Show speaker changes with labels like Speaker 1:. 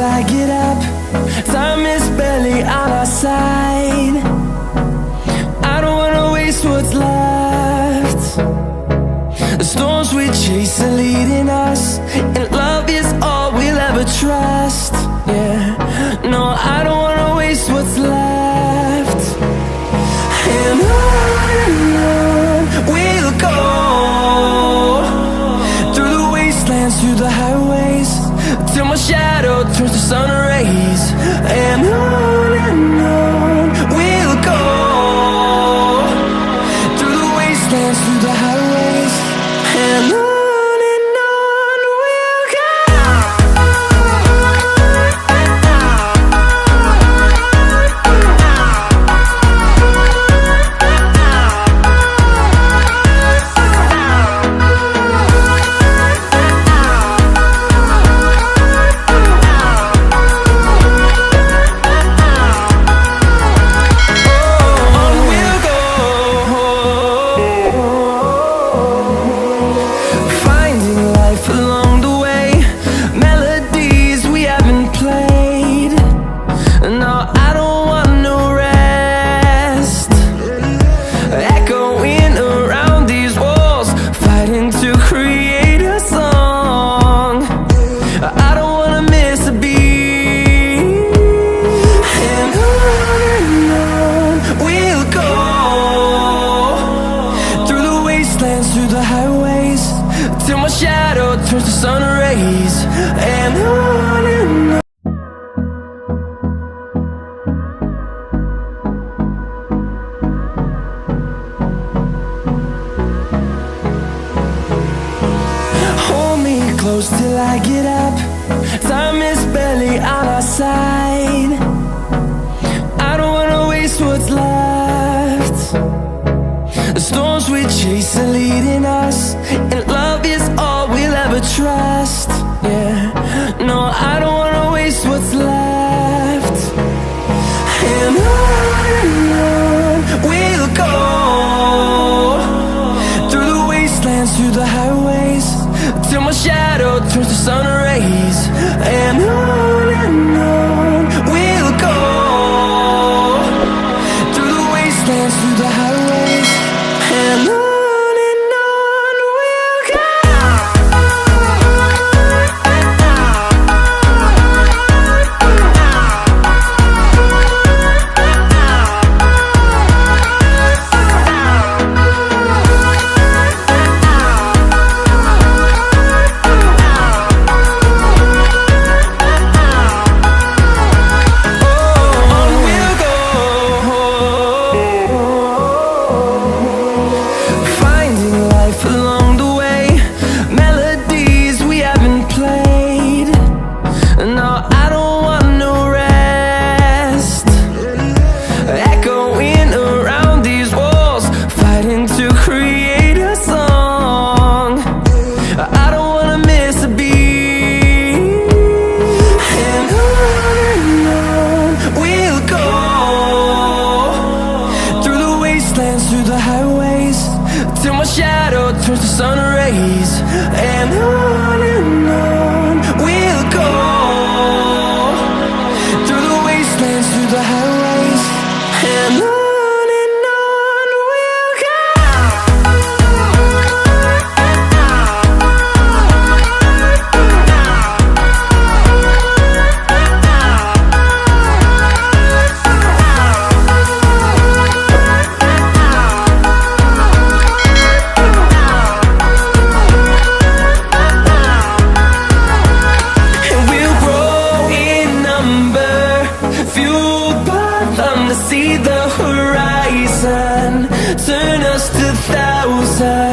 Speaker 1: till I get up. Time is barely on our side. I don't wanna waste what's left. The storms we chase are leading us, and love is all we'll ever trust. Yeah, no, I don't wanna waste what's left. And on we'll go, through the wastelands, through the highways, till my shadow turns to sun rays. And on we'll go, through the wastelands, through the highways, and on we'll go. Through the highways, till my shadow turns to sun rays. And on hold me close till I get up. Time is barely on our side. I don't wanna waste what's left. The storms we chase are leading us, and love is all we'll ever trust. Yeah, no, I don't wanna waste what's left. And on we'll go, through the wastelands, through the highways, till my shadow turns to sun rays. And on we'll go, through the wastelands, through the highways, and on we'll go. Through the highways, till my shadow turns to sun rays. And on we'll go, through the wastelands, through the highways, and on we'll go. See the horizon, turn us to thousands.